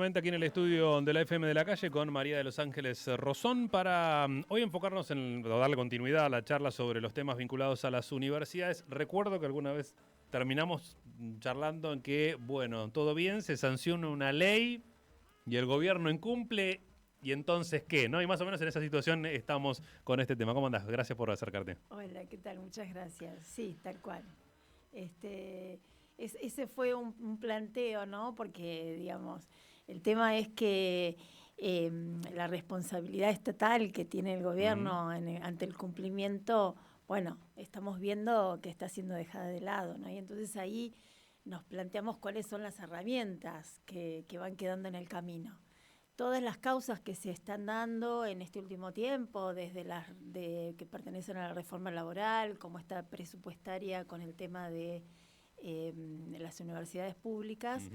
Aquí en el estudio de la FM de la Calle con María de los Ángeles Rosón para hoy enfocarnos o darle continuidad a la charla sobre los temas vinculados a las universidades. Recuerdo que alguna vez terminamos charlando en que, bueno, todo bien, se sanciona una ley y el gobierno incumple, y entonces, ¿qué? ¿No? Y más o menos en esa situación estamos con este tema. ¿Cómo andás? Gracias por acercarte. Hola, ¿qué tal? Muchas gracias. Sí, tal cual. Ese fue un planteo, ¿no? Porque, digamos, el tema es que la responsabilidad estatal que tiene el gobierno ante el cumplimiento, bueno, estamos viendo que está siendo dejada de lado, ¿no? Y entonces ahí nos planteamos cuáles son las herramientas que van quedando en el camino. Todas las causas que se están dando en este último tiempo, desde que pertenecen a la reforma laboral, como esta presupuestaria con el tema de las universidades públicas,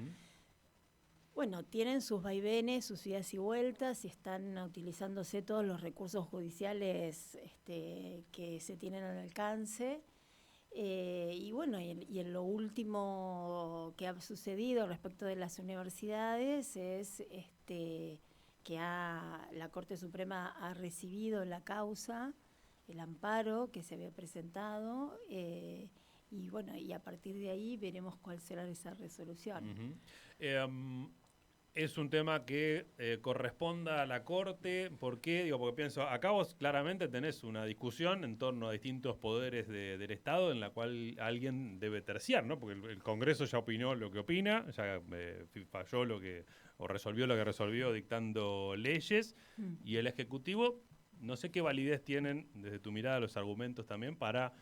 bueno, tienen sus vaivenes, sus idas y vueltas, y están utilizándose todos los recursos judiciales que se tienen al alcance. Y bueno, y en lo último que ha sucedido respecto de las universidades es que la Corte Suprema ha recibido la causa, el amparo que se había presentado, y bueno, y a partir de ahí veremos cuál será esa resolución. Es un tema que corresponda a la Corte. ¿Por qué? Digo, porque pienso, acá vos claramente tenés una discusión en torno a distintos poderes del Estado en la cual alguien debe terciar, ¿no? Porque el Congreso ya opinó lo que opina, ya falló o resolvió lo que resolvió dictando leyes, y el Ejecutivo, no sé qué validez tienen desde tu mirada los argumentos también para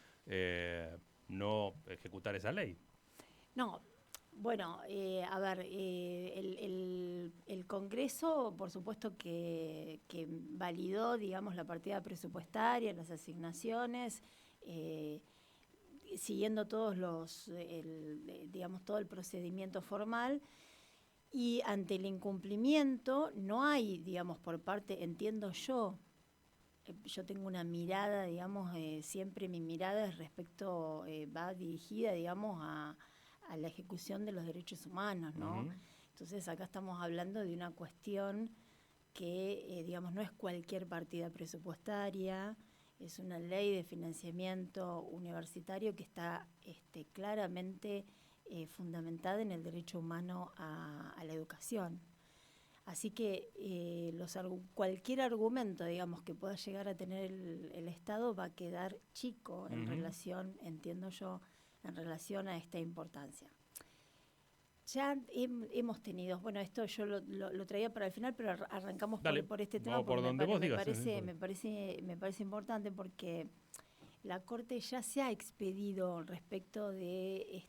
no ejecutar esa ley. No. Bueno, a ver, el Congreso, por supuesto que validó, digamos, la partida presupuestaria, las asignaciones, siguiendo digamos, todo el procedimiento formal, y ante el incumplimiento no hay, digamos, por parte, entiendo yo tengo una mirada, digamos, siempre mi mirada es va dirigida, digamos, a la ejecución de los derechos humanos, ¿no? Entonces acá estamos hablando de una cuestión que, digamos, no es cualquier partida presupuestaria, es una ley de financiamiento universitario que está claramente fundamentada en el derecho humano a la educación. Así que cualquier argumento, digamos, que pueda llegar a tener el Estado va a quedar chico en relación, entiendo yo, en relación a esta importancia. Ya hemos tenido, bueno, esto yo lo traía para el final, pero arrancamos por este tema porque me parece importante, porque la Corte ya se ha expedido respecto de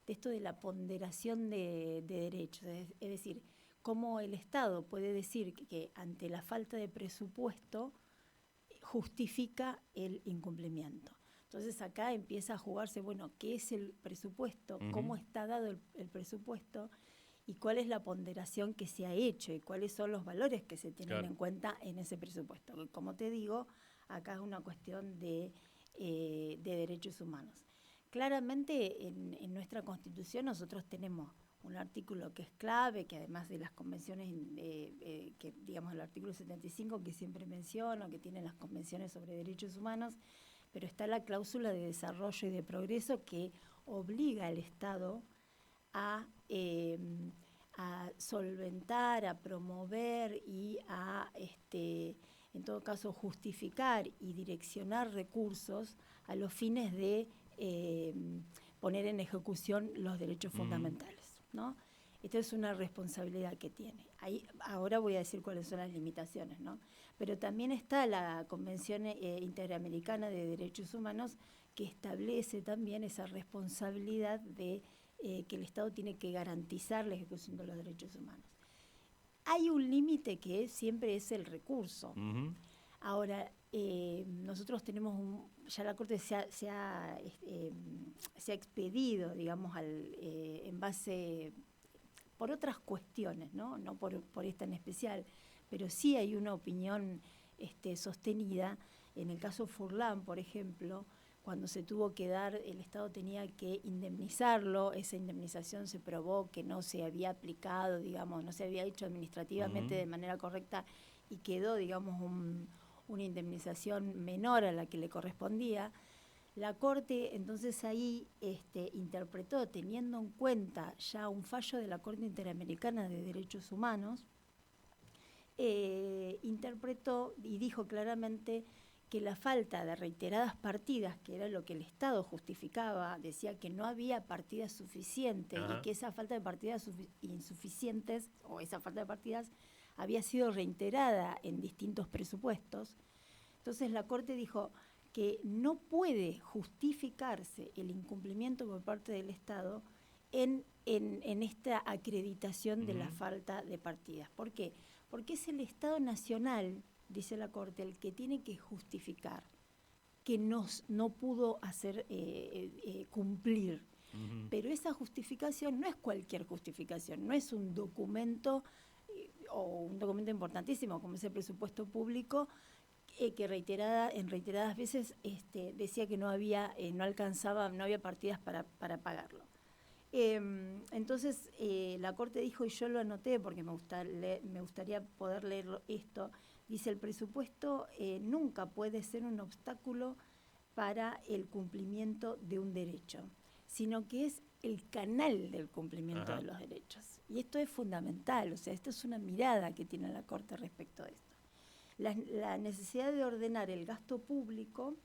esto de la ponderación de derechos, es decir, cómo el Estado puede decir que ante la falta de presupuesto justifica el incumplimiento. Entonces acá empieza a jugarse, bueno, ¿qué es el presupuesto? ¿Cómo está dado el presupuesto? ¿Y cuál es la ponderación que se ha hecho? ¿Y cuáles son los valores que se tienen en cuenta en ese presupuesto? Como te digo, acá es una cuestión de derechos humanos. Claramente en nuestra Constitución nosotros tenemos un artículo que es clave, que además de las convenciones, que digamos el artículo 75 que siempre menciono, que tiene las convenciones sobre derechos humanos, pero está la cláusula de desarrollo y de progreso que obliga al Estado a solventar, a promover y en todo caso, justificar y direccionar recursos a los fines de poner en ejecución los derechos fundamentales, ¿no? Esta es una responsabilidad que tiene. Ahora voy a decir cuáles son las limitaciones, ¿no? Pero también está la Convención Interamericana de Derechos Humanos, que establece también esa responsabilidad de que el Estado tiene que garantizar la ejecución de los derechos humanos. Hay un límite que siempre es el recurso. Ahora, nosotros tenemos ya la Corte se ha expedido, digamos, en base por otras cuestiones, no por esta en especial, pero sí hay una opinión sostenida. En el caso Furlan, por ejemplo, cuando se tuvo que dar, el Estado tenía que indemnizarlo, esa indemnización se probó que no se había aplicado, digamos, no se había hecho administrativamente de manera correcta y quedó, digamos, una indemnización menor a la que le correspondía. La Corte entonces ahí interpretó, teniendo en cuenta ya un fallo de la Corte Interamericana de Derechos Humanos, interpretó y dijo claramente que la falta de reiteradas partidas, que era lo que el Estado justificaba, decía que no había partidas suficientes y que esa falta de partidas insuficientes o esa falta de partidas había sido reiterada en distintos presupuestos. Entonces la Corte dijo que no puede justificarse el incumplimiento por parte del Estado en esta acreditación de la falta de partidas. ¿Por qué? Porque es el Estado Nacional, dice la Corte, el que tiene que justificar que no pudo hacer cumplir. Pero esa justificación no es cualquier justificación, no es un documento o un documento importantísimo como es el presupuesto público, que en reiteradas veces decía que no había partidas para pagarlo. Entonces la Corte dijo, y yo lo anoté porque me gustaría poder leer esto, dice: el presupuesto nunca puede ser un obstáculo para el cumplimiento de un derecho, sino que es el canal del cumplimiento de los derechos. Y esto es fundamental, o sea, esto es una mirada que tiene la Corte respecto a esto. La necesidad de ordenar el gasto público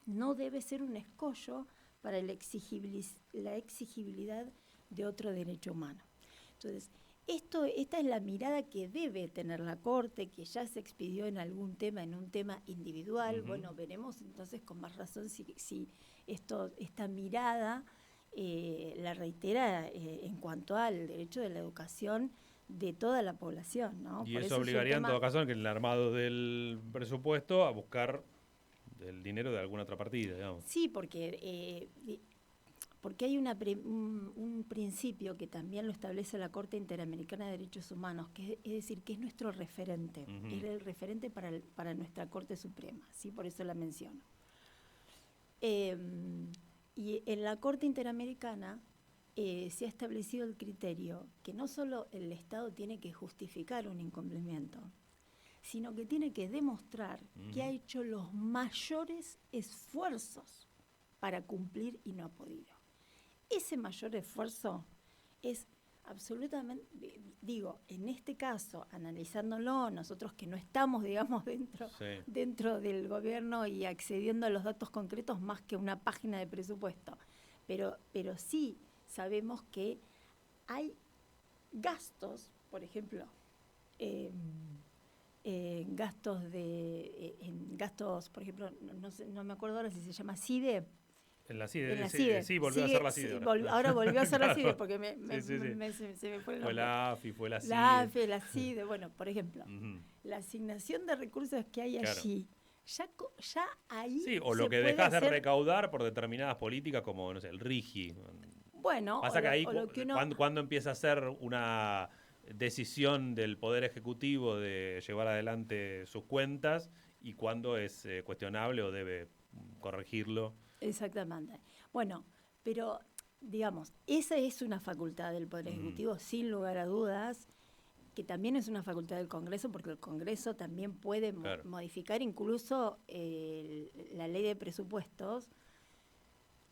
no debe ser un escollo para la exigibilidad de otro derecho humano. Entonces, esta es la mirada que debe tener la Corte, que ya se expidió en algún tema, en un tema individual. Bueno, veremos entonces con más razón si esta mirada la reitera en cuanto al derecho de la educación de toda la población, ¿no? Y eso obligaría en todo caso que en el armado del presupuesto a buscar el dinero de alguna otra partida, digamos. Sí, porque hay un principio que también lo establece la Corte Interamericana de Derechos Humanos, que es decir, que es nuestro referente, es el referente para nuestra Corte Suprema, ¿sí? Por eso la menciono. Y en la Corte Interamericana se ha establecido el criterio que no solo el Estado tiene que justificar un incumplimiento, sino que tiene que demostrar que ha hecho los mayores esfuerzos para cumplir y no ha podido. Ese mayor esfuerzo es absolutamente, en este caso, analizándolo, nosotros que no estamos, digamos, dentro del gobierno y accediendo a los datos concretos más que una página de presupuesto, pero sí sabemos que hay gastos, por ejemplo, gastos, por ejemplo, no me acuerdo ahora si se llama CIDE. En la CIDE, sí, volvió a ser la CIDE. Ahora volvió a ser la CIDE porque se me fue el nombre. Fue la AFI, fue la CIDE. La AFI, la CIDE, bueno, por ejemplo, la asignación de recursos que hay allí, ya ahí. Sí, o lo que dejas de recaudar por determinadas políticas como, no sé, el RIGI. Bueno, pasa que ahí, cuando empieza a ser una decisión del Poder Ejecutivo de llevar adelante sus cuentas y cuando es cuestionable o debe corregirlo. Exactamente. Bueno, pero digamos, esa es una facultad del Poder Ejecutivo, sin lugar a dudas, que también es una facultad del Congreso, porque el Congreso también puede modificar incluso la ley de presupuestos,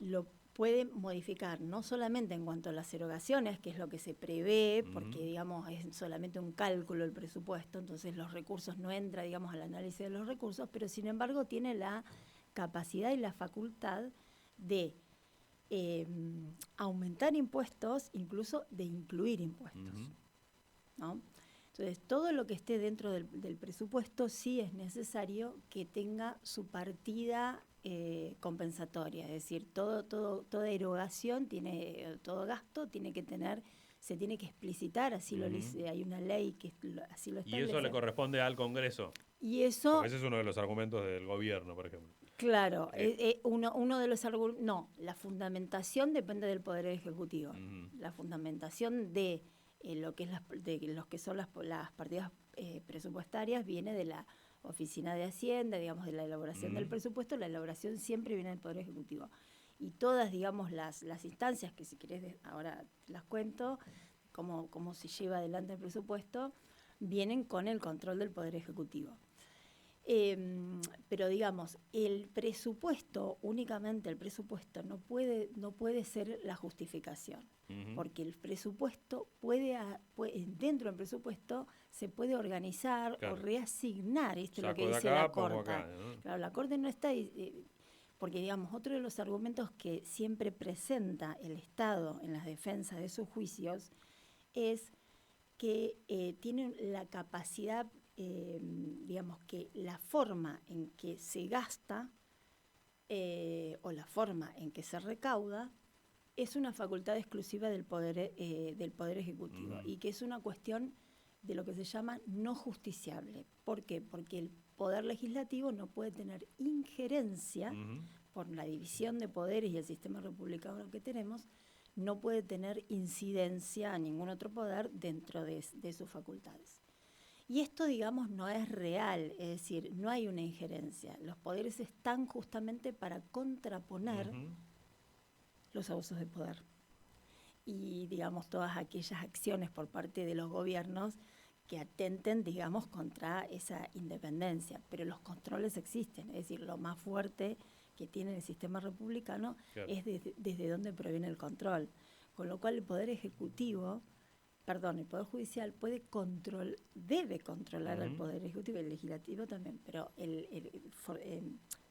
lo puede modificar, no solamente en cuanto a las erogaciones, que es lo que se prevé, porque digamos es solamente un cálculo el presupuesto, entonces los recursos no entra, digamos, al análisis de los recursos, pero sin embargo tiene la capacidad y la facultad de aumentar impuestos, incluso de incluir impuestos, ¿no? Entonces, todo lo que esté dentro del presupuesto sí es necesario que tenga su partida compensatoria, es decir, toda erogación, todo gasto se tiene que explicitar, así lo dice, hay una ley que así lo establece. Y eso le corresponde al Congreso. Y eso, porque ese es uno de los argumentos del gobierno, por ejemplo. Claro, uno de los argumentos, la fundamentación depende del Poder Ejecutivo. La fundamentación de lo que son las partidas presupuestarias viene de la Oficina de Hacienda, digamos, de la elaboración del presupuesto, la elaboración siempre viene del Poder Ejecutivo. Y todas, digamos, las instancias, que si querés ahora las cuento, cómo se lleva adelante el presupuesto, vienen con el control del Poder Ejecutivo. Pero digamos, el presupuesto, únicamente el presupuesto, no puede ser la justificación, porque el presupuesto dentro del presupuesto se puede organizar o reasignar, esto es lo que dice la Corte. ¿No? Claro, la Corte no está, porque digamos, otro de los argumentos que siempre presenta el Estado en las defensas de sus juicios es que tienen la capacidad, digamos que la forma en que se gasta o la forma en que se recauda es una facultad exclusiva del Poder Ejecutivo y que es una cuestión de lo que se llama no justiciable. ¿Por qué? Porque el Poder Legislativo no puede tener injerencia por la división de poderes y el sistema republicano que tenemos, no puede tener incidencia a ningún otro poder dentro de sus facultades. Y esto, digamos, no es real, es decir, no hay una injerencia. Los poderes están justamente para contraponer los abusos de poder. Y, digamos, todas aquellas acciones por parte de los gobiernos que atenten, digamos, contra esa independencia. Pero los controles existen, es decir, lo más fuerte que tiene el sistema republicano es desde donde proviene el control. Con lo cual el Poder Judicial debe controlar al Poder Ejecutivo, el Legislativo también, pero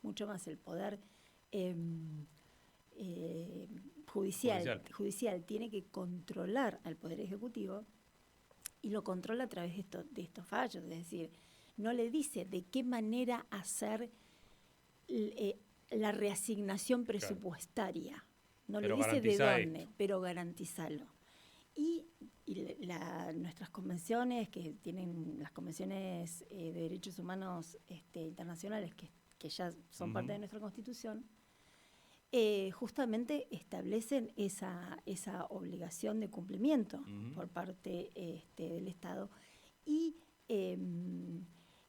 mucho más el Poder Judicial tiene que controlar al Poder Ejecutivo y lo controla a través de estos fallos, es decir, no le dice de qué manera hacer la reasignación presupuestaria. No le dice de dónde, pero garantizarlo. Y nuestras convenciones, que tienen las convenciones de derechos humanos internacionales, que ya son parte de nuestra Constitución, justamente establecen esa obligación de cumplimiento por parte del Estado. Y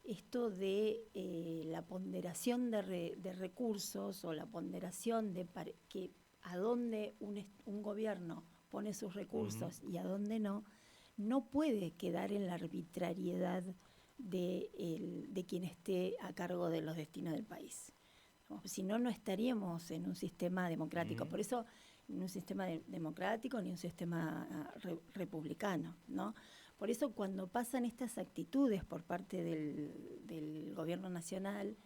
esto de la ponderación de recursos o la ponderación de que a dónde un gobierno pone sus recursos y a dónde no puede quedar en la arbitrariedad de quien esté a cargo de los destinos del país. Si no, no estaríamos en un sistema democrático. Por eso, ni un sistema democrático ni un sistema republicano, ¿no? Por eso, cuando pasan estas actitudes por parte del gobierno nacional,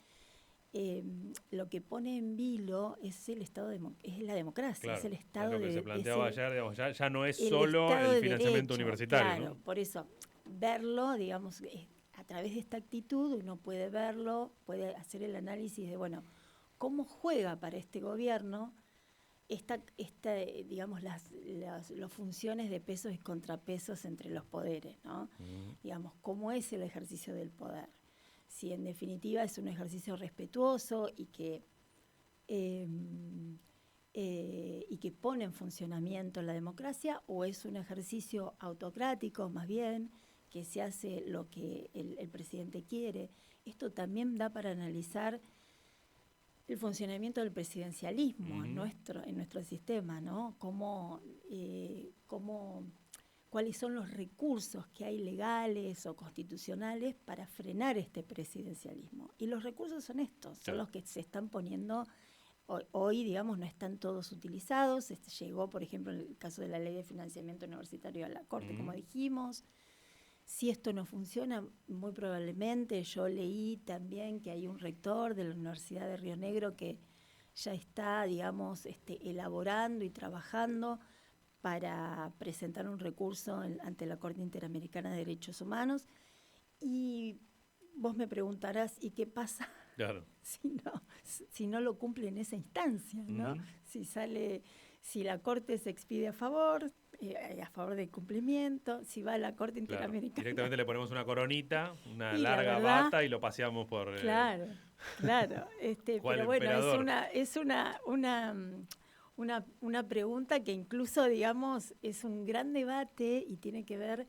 lo que pone en vilo es el Estado es la democracia, claro, es el Estado es lo que se planteaba ayer, digamos, ya no es el solo el financiamiento derecho, universitario. Claro, ¿no? por eso, verlo, digamos, a través de esta actitud uno puede verlo, puede hacer el análisis de, bueno, cómo juega para este gobierno digamos, las funciones de pesos y contrapesos entre los poderes, ¿no? Digamos, cómo es el ejercicio del poder. Si en definitiva es un ejercicio respetuoso y que pone en funcionamiento la democracia, o es un ejercicio autocrático, más bien, que se hace lo que el presidente quiere. Esto también da para analizar el funcionamiento del presidencialismo en nuestro sistema, ¿no? Cuáles son los recursos que hay legales o constitucionales para frenar este presidencialismo. Y los recursos son estos, son los que se están poniendo hoy, digamos, no están todos utilizados. Llegó, por ejemplo, en el caso de la Ley de Financiamiento Universitario a la Corte, como dijimos. Si esto no funciona, muy probablemente, yo leí también que hay un rector de la Universidad de Río Negro que ya está, digamos, elaborando y trabajando para presentar un recurso ante la Corte Interamericana de Derechos Humanos. Y vos me preguntarás, ¿y qué pasa si no lo cumple en esa instancia, ¿no? Si la Corte se expide a favor del cumplimiento, si va a la Corte Interamericana. Directamente le ponemos una coronita, una larga bata y lo paseamos por... Claro. Pero bueno, es una pregunta que incluso, digamos, es un gran debate y tiene que ver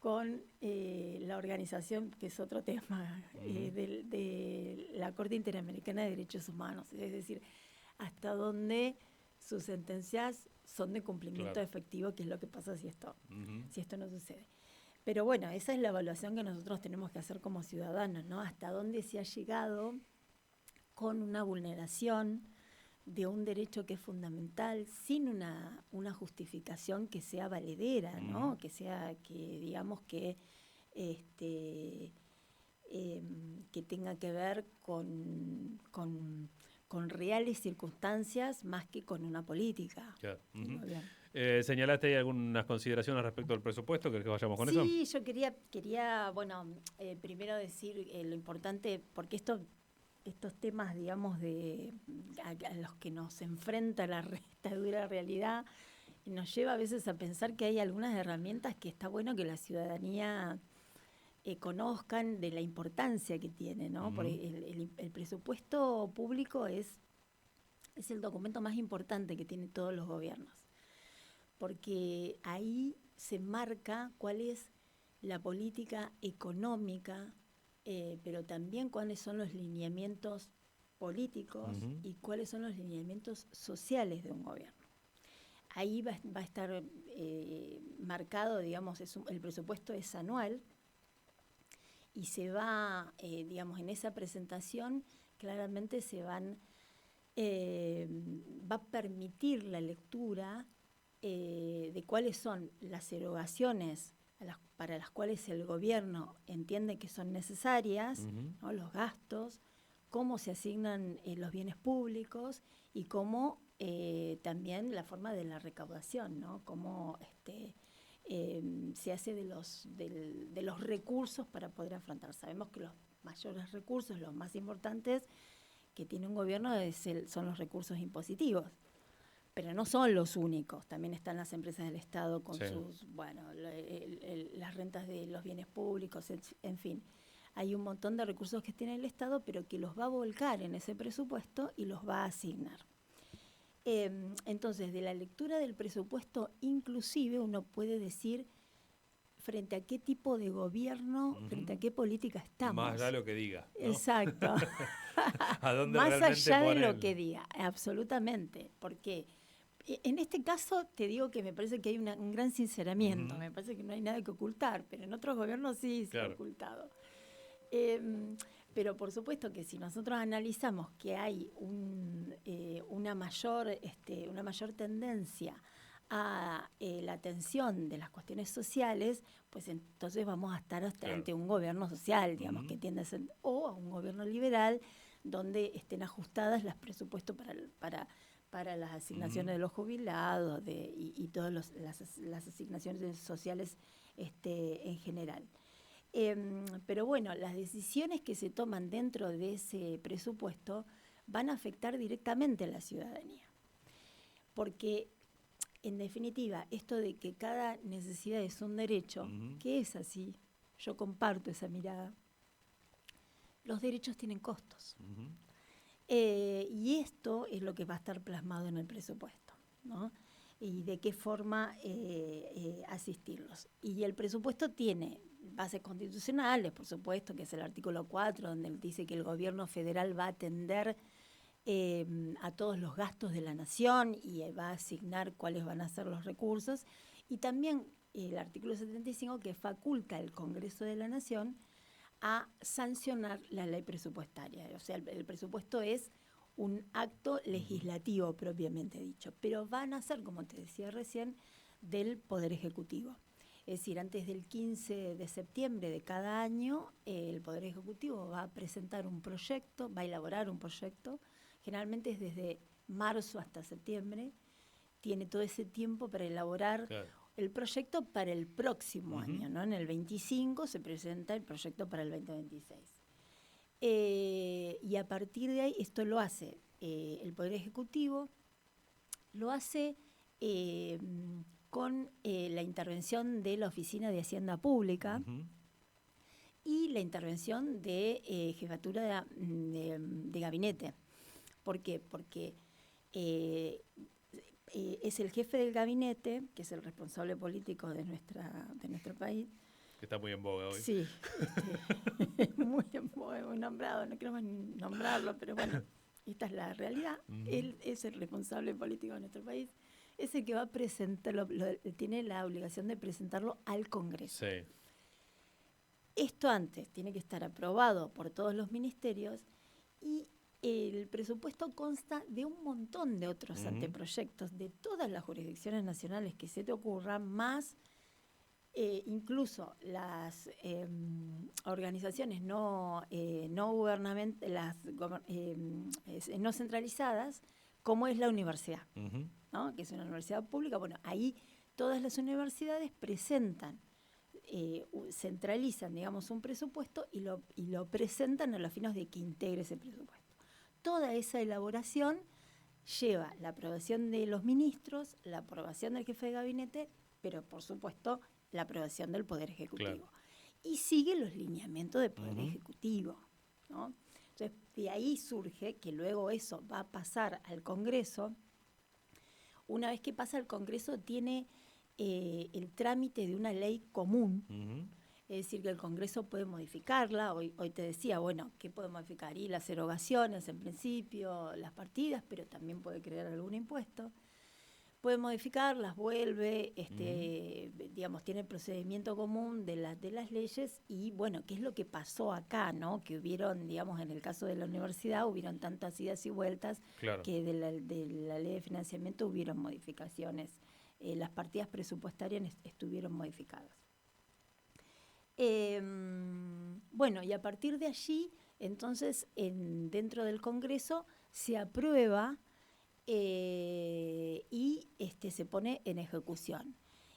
con la organización, que es otro tema, de la Corte Interamericana de Derechos Humanos. Es decir, hasta dónde sus sentencias son de cumplimiento efectivo, que es lo que pasa si esto no sucede. Pero bueno, esa es la evaluación que nosotros tenemos que hacer como ciudadanos, ¿no? Hasta dónde se ha llegado con una vulneración de un derecho que es fundamental, sin una justificación que sea valedera, ¿no? Que digamos que tenga que ver con reales circunstancias más que con una política. Claro. ¿Señalaste ahí algunas consideraciones respecto al presupuesto? ¿Querés que vayamos con eso? Sí, yo quería bueno, primero decir lo importante, porque estos temas, digamos, a los que nos enfrenta esta dura realidad, nos lleva a veces a pensar que hay algunas herramientas que está bueno que la ciudadanía conozcan de la importancia que tiene, ¿no? Porque el presupuesto público es el documento más importante que tienen todos los gobiernos, porque ahí se marca cuál es la política económica, pero también cuáles son los lineamientos políticos y cuáles son los lineamientos sociales de un gobierno. Ahí va a estar marcado, digamos, el presupuesto es anual y se va, digamos, en esa presentación claramente va a permitir la lectura de cuáles son las erogaciones para las cuales el gobierno entiende que son necesarias, ¿no? Los gastos, cómo se asignan los bienes públicos y cómo también la forma de la recaudación, ¿no? Cómo se hace de los recursos para poder afrontar. Sabemos que los mayores recursos, los más importantes que tiene un gobierno son los recursos impositivos. Pero no son los únicos, también están las empresas del Estado con las rentas de los bienes públicos, en fin. Hay un montón de recursos que tiene el Estado, pero que los va a volcar en ese presupuesto y los va a asignar. Entonces, de la lectura del presupuesto, inclusive uno puede decir frente a qué tipo de gobierno, frente a qué política estamos. Más allá de lo que diga, ¿no? Exacto. ¿A dónde más realmente allá de lo que diga, absolutamente. Porque en este caso te digo que me parece que hay un gran sinceramiento, me parece que no hay nada que ocultar, pero en otros gobiernos sí se ha ocultado. Pero por supuesto que si nosotros analizamos que hay una mayor tendencia a la atención de las cuestiones sociales, pues entonces vamos a estar ante un gobierno social, digamos, que tiende a ser, o a un gobierno liberal, donde estén ajustadas los presupuestos para las asignaciones de los jubilados y todas las asignaciones sociales en general. Pero bueno, las decisiones que se toman dentro de ese presupuesto van a afectar directamente a la ciudadanía. Porque, en definitiva, esto de que cada necesidad es un derecho, que es así, yo comparto esa mirada, los derechos tienen costos. Y esto es lo que va a estar plasmado en el presupuesto, ¿no? Y de qué forma asistirlos. Y el presupuesto tiene bases constitucionales, por supuesto, que es el artículo 4, donde dice que el gobierno federal va a atender a todos los gastos de la nación y va a asignar cuáles van a ser los recursos. Y también el artículo 75, que faculta al Congreso de la Nación a sancionar la ley presupuestaria. O sea, el presupuesto es un acto legislativo propiamente dicho, pero van a ser, como te decía recién, del Poder Ejecutivo. Es decir, antes del 15 de septiembre de cada año, el Poder Ejecutivo va a presentar un proyecto, va a elaborar un proyecto, generalmente es desde marzo hasta septiembre, tiene todo ese tiempo para elaborar el proyecto para el próximo año, ¿no? En el 25 se presenta el proyecto para el 2026. Y a partir de ahí, esto lo hace el Poder Ejecutivo, lo hace con la intervención de la Oficina de Hacienda Pública y la intervención de Jefatura de Gabinete. ¿Por qué? Porque es el jefe del gabinete, que es el responsable político de nuestro país, que está muy en boga hoy. Sí, muy nombrado, no quiero más nombrarlo, pero bueno, esta es la realidad. Él es el responsable político de nuestro país, es el que va a presentarlo, tiene la obligación de presentarlo al Congreso. Sí. Esto antes tiene que estar aprobado por todos los ministerios y el presupuesto consta de un montón de otros anteproyectos de todas las jurisdicciones nacionales que se te ocurran, más incluso las organizaciones no gubernamentales, no centralizadas, como es la universidad, ¿no? Que es una universidad pública. Bueno, ahí todas las universidades presentan, centralizan, digamos, un presupuesto y lo presentan a los fines de que integre ese presupuesto. Toda esa elaboración lleva la aprobación de los ministros, la aprobación del jefe de gabinete, pero por supuesto la aprobación del Poder Ejecutivo. Claro. Y sigue los lineamientos del Poder Ejecutivo, ¿no? Entonces, de ahí surge que luego eso va a pasar al Congreso. Una vez que pasa al Congreso, tiene el trámite de una ley común. Es decir, que el Congreso puede modificarla. Hoy te decía, bueno, ¿qué puede modificar? Y las erogaciones, en principio, las partidas, pero también puede crear algún impuesto. Puede modificarlas, vuelve, digamos, tiene el procedimiento común de las leyes. Y, bueno, ¿qué es lo que pasó acá, no? Que hubieron, digamos, en el caso de la universidad, hubieron tantas idas y vueltas, claro, que de la ley de financiamiento hubieron modificaciones. Las partidas presupuestarias estuvieron modificadas. Bueno, y a partir de allí, entonces, dentro del Congreso se aprueba y se pone en ejecución.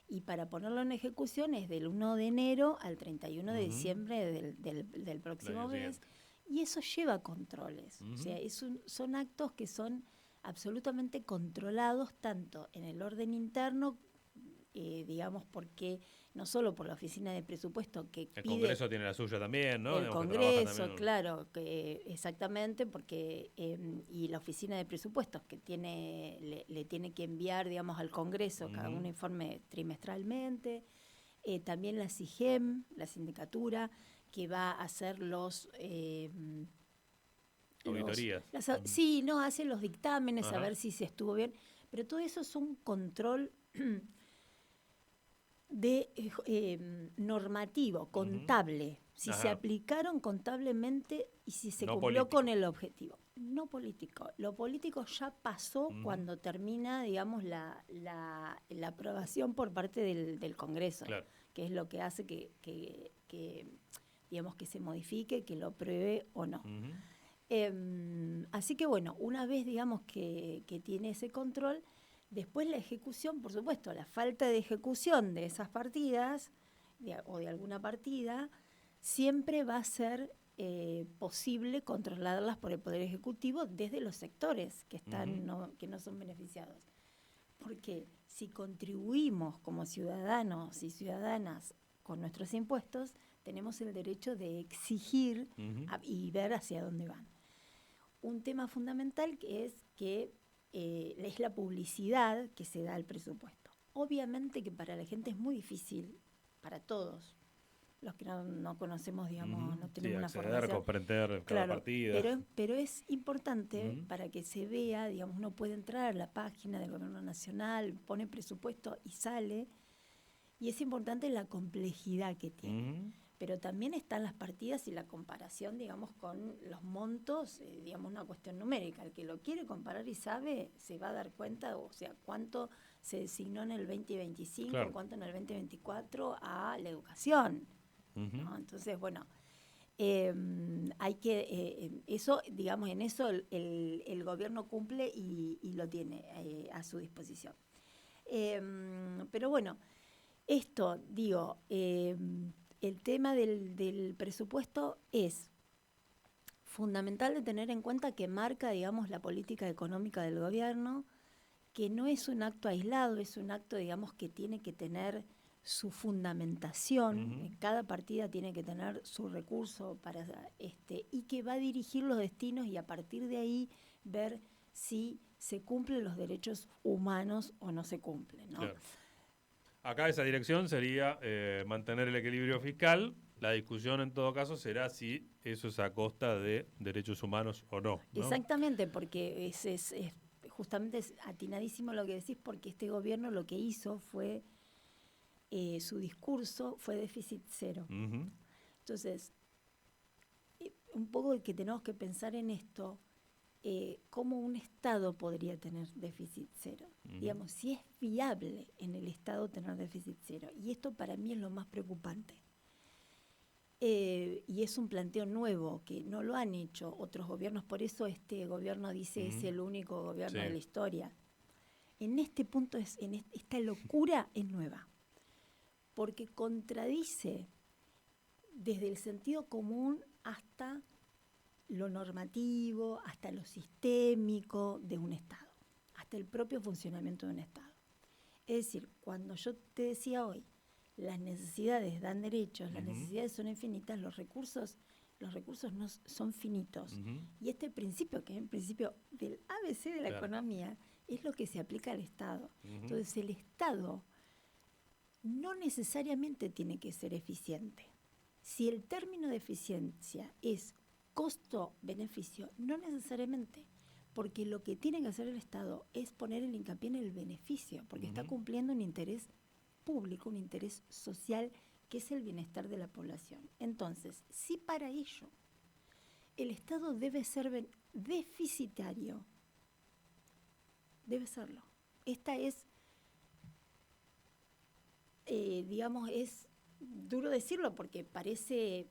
Y para ponerlo en ejecución es del 1 de enero al 31 de diciembre del próximo mes. Y eso lleva controles. O sea, son actos que son absolutamente controlados tanto en el orden interno, digamos, porque no solo por la Oficina de Presupuesto que el Congreso tiene la suya también, ¿no? El Congreso, claro, que exactamente, porque y la Oficina de Presupuestos que le tiene que enviar, digamos, al Congreso cada un informe trimestralmente. También la SIGEM, la sindicatura, que va a hacer auditorías. Sí, no, hace los dictámenes, a ver si se estuvo bien, pero todo eso es un control normativo, contable, si se aplicaron contablemente y si se cumplió con el objetivo. No político. Lo político ya pasó cuando termina, digamos, la aprobación por parte del Congreso, claro, que es lo que hace que digamos, que se modifique, que lo apruebe o no. Así que, bueno, una vez, digamos, que tiene ese control, después la ejecución, por supuesto, la falta de ejecución de esas partidas o de alguna partida, siempre va a ser posible controlarlas por el Poder Ejecutivo desde los sectores que que no son beneficiados. Porque si contribuimos como ciudadanos y ciudadanas con nuestros impuestos, tenemos el derecho de exigir y ver hacia dónde van. Un tema fundamental que es la publicidad que se da al presupuesto. Obviamente que para la gente es muy difícil, para todos, los que no conocemos, digamos, no tenemos una formación. Comprender cada partida. Pero es importante para que se vea, digamos, uno puede entrar a la página del Gobierno Nacional, pone presupuesto y sale, y es importante la complejidad que tiene. Pero también están las partidas y la comparación, digamos, con los montos, digamos, una cuestión numérica. El que lo quiere comparar y sabe, se va a dar cuenta, o sea, cuánto se designó en el 2025, claro, cuánto en el 2024 a la educación, ¿no? Entonces, bueno, hay que, eso, digamos, en eso el gobierno cumple y lo tiene a su disposición. Pero bueno, esto, digo, el tema del presupuesto es fundamental de tener en cuenta que marca, digamos, la política económica del gobierno, que no es un acto aislado, es un acto, digamos, que tiene que tener su fundamentación, cada partida tiene que tener su recurso y que va a dirigir los destinos y a partir de ahí ver si se cumplen los derechos humanos o no se cumplen, ¿no? Claro. Acá esa dirección sería mantener el equilibrio fiscal. La discusión en todo caso será si eso es a costa de derechos humanos o no, ¿no? Exactamente, porque justamente es atinadísimo lo que decís, porque este gobierno lo que hizo fue, su discurso fue déficit cero. Uh-huh. Entonces, un poco que tenemos que pensar en esto, cómo un Estado podría tener déficit cero. Uh-huh. Digamos, si es viable en el Estado tener déficit cero. Y esto para mí es lo más preocupante. Y es un planteo nuevo, que no lo han hecho otros gobiernos, por eso este gobierno dice es el único gobierno de la historia. En este punto, esta locura es nueva, porque contradice desde el sentido común hasta lo normativo, hasta lo sistémico de un Estado, hasta el propio funcionamiento de un Estado. Es decir, cuando yo te decía hoy, las necesidades dan derechos, las necesidades son infinitas, los recursos no son finitos. Y este principio, que es el principio del ABC de la economía, es lo que se aplica al Estado. Entonces, el Estado no necesariamente tiene que ser eficiente. Si el término de eficiencia es costo-beneficio, no necesariamente, porque lo que tiene que hacer el Estado es poner el hincapié en el beneficio, porque está cumpliendo un interés público, un interés social, que es el bienestar de la población. Entonces, si para ello el Estado debe ser deficitario, debe serlo. Esta es, digamos, es duro decirlo porque parece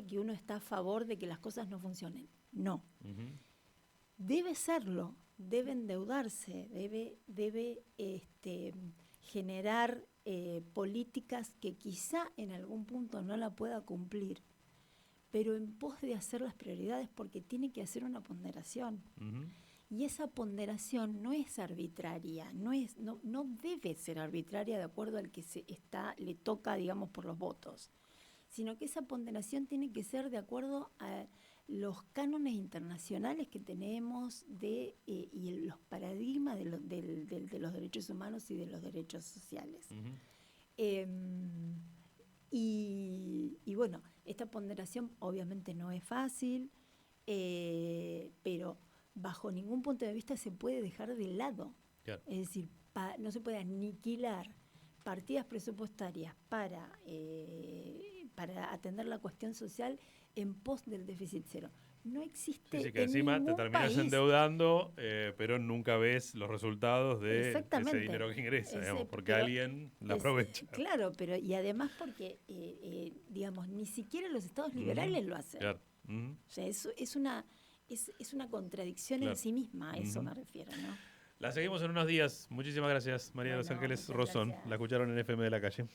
que uno está a favor de que las cosas no funcionen. No. Debe serlo, debe endeudarse, debe generar políticas que quizá en algún punto no la pueda cumplir, pero en pos de hacer las prioridades, porque tiene que hacer una ponderación. Y esa ponderación no es arbitraria, no debe ser arbitraria de acuerdo al que le toca, digamos, por los votos, sino que esa ponderación tiene que ser de acuerdo a los cánones internacionales que tenemos y los paradigmas de los derechos humanos y de los derechos sociales. Y bueno, esta ponderación obviamente no es fácil, pero bajo ningún punto de vista se puede dejar de lado. Claro. Es decir, no se puede aniquilar partidas presupuestarias para atender la cuestión social en pos del déficit cero. No existe. Sí, que encima te terminas endeudando, pero nunca ves los resultados de ese dinero que ingresa, digamos, porque alguien lo aprovecha. Claro, pero y además porque, digamos, ni siquiera los estados liberales lo hacen. Claro. O sea, eso es una contradicción en sí misma, a eso me refiero, ¿no? La seguimos en unos días. Muchísimas gracias, María de los Ángeles Rosón. La escucharon en FM de la Calle.